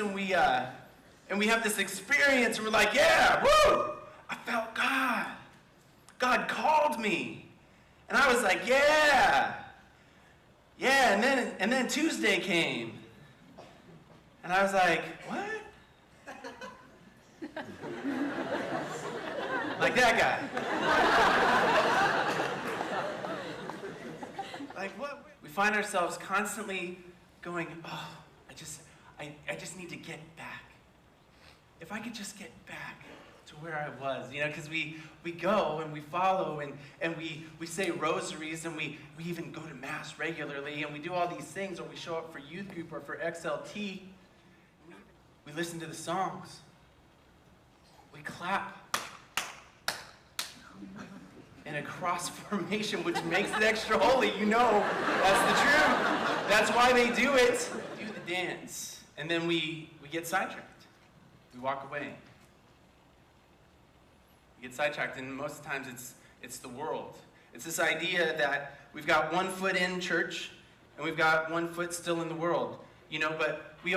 and we have this experience, and we're like, yeah, woo! I felt God. God called me. And I was like, yeah. Yeah, and then Tuesday came. And I was like, what? Like that guy. Like what? We find ourselves constantly going, oh, I just need to get back. If I could just get back to where I was, because we go and we follow and we say rosaries and we even go to Mass regularly and we do all these things, or we show up for youth group or for XLT. We listen to the songs. We clap in a cross formation, which makes it extra holy. That's the truth. That's why they do it. Do the dance. And then we get sidetracked. We walk away. We get sidetracked, and most times it's the world. It's this idea that we've got one foot in church, and we've got one foot still in the world. But we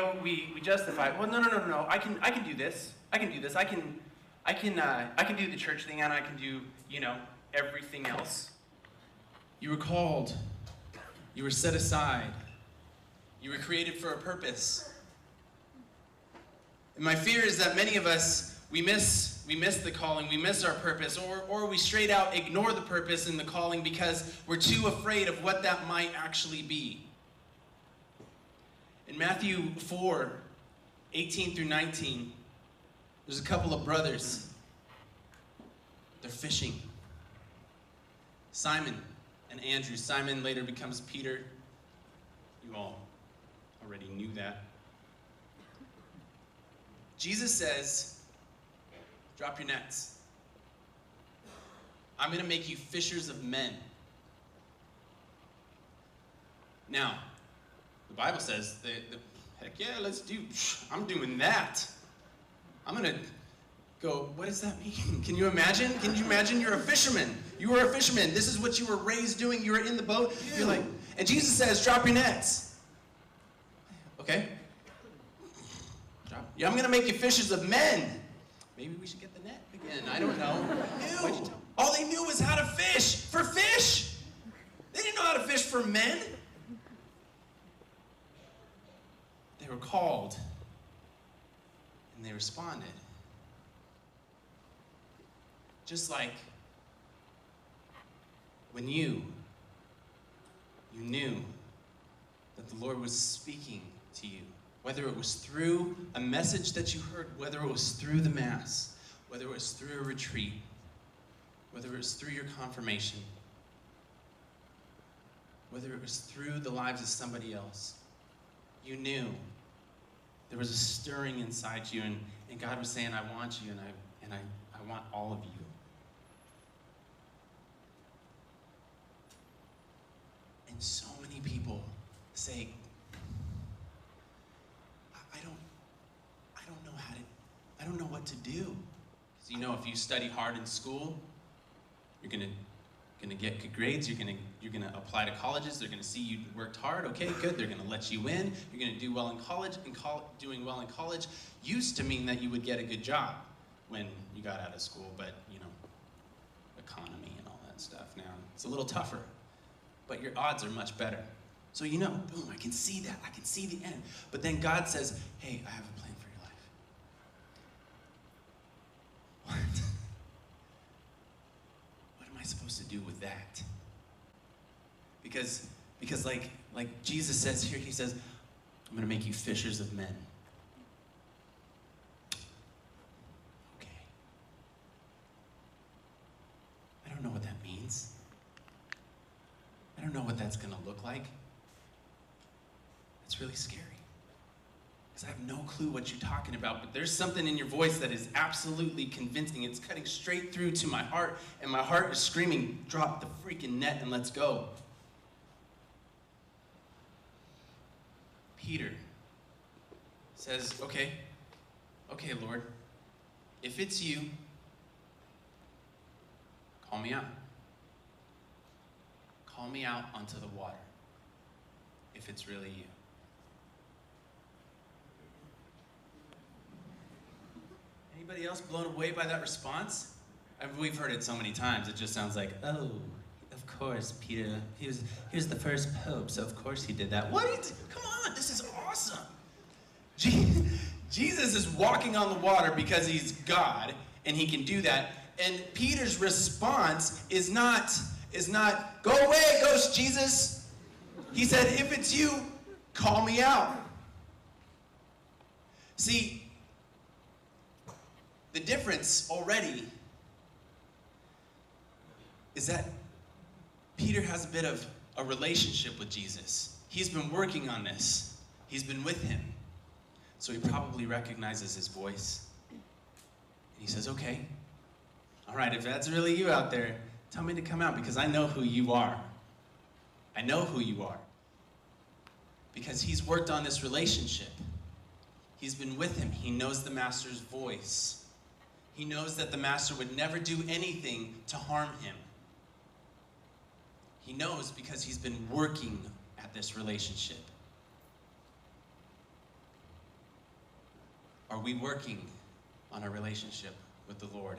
justify, well, no. I can do this. I can do this. I can do the church thing, and I can do, everything else. You were called. You were set aside. You were created for a purpose. And my fear is that many of us, we miss the calling, we miss our purpose, or we straight out ignore the purpose and the calling because we're too afraid of what that might actually be. In Matthew 4, 18 through 19, there's a couple of brothers. They're fishing. Simon and Andrew. Simon later becomes Peter. You all already knew that. Jesus says, drop your nets. I'm going to make you fishers of men. Now, the Bible says, heck yeah, I'm doing that. I'm going to go, what does that mean? Can you imagine? Can you imagine you're a fisherman? You were a fisherman. This is what you were raised doing. You were in the boat. You're like, and Jesus says, drop your nets. Okay? Yeah, I'm going to make you fishers of men. Maybe we should get the net again. I don't know. All they knew was how to fish for fish. They didn't know how to fish for men. They were called, and they responded. Just like when you knew that the Lord was speaking to you, whether it was through a message that you heard, whether it was through the Mass, whether it was through a retreat, whether it was through your confirmation, whether it was through the lives of somebody else, you knew there was a stirring inside you, and God was saying, I want you, and I want all of you. And so many people say, I don't know what to do. Because if you study hard in school, you're gonna get good grades, you're gonna apply to colleges, they're gonna see you worked hard, okay, good, they're gonna let you in, you're gonna do well in college, and doing well in college used to mean that you would get a good job when you got out of school, but economy and all that stuff now, it's a little tougher, but your odds are much better. So boom, I can see that, I can see the end. But then God says, hey, I have a plan for your life. What? What am I supposed to do with that? Because like Jesus says here, he says, I'm going to make you fishers of men. Okay. I don't know what that means. I don't know what that's going to look like. It's really scary. Because I have no clue what you're talking about, but there's something in your voice that is absolutely convincing. It's cutting straight through to my heart, and my heart is screaming, drop the freaking net and let's go. Peter says, okay, Lord, if it's you, call me out. Call me out onto the water, if it's really you. Anybody else blown away by that response? We've heard it so many times, it just sounds like, oh, of course, Peter, he was the first pope, so of course he did that. What? Come on, this is awesome. Jesus is walking on the water because he's God, and he can do that. And Peter's response is not, go away, ghost Jesus. He said, if it's you, call me out. See, the difference already is that Peter has a bit of a relationship with Jesus. He's been working on this. He's been with him. So he probably recognizes his voice. And he says, okay, all right, if that's really you out there, tell me to come out because I know who you are. I know who you are. Because he's worked on this relationship. He's been with him. He knows the master's voice. He knows that the master would never do anything to harm him. He knows because he's been working at this relationship. Are we working on a relationship with the Lord?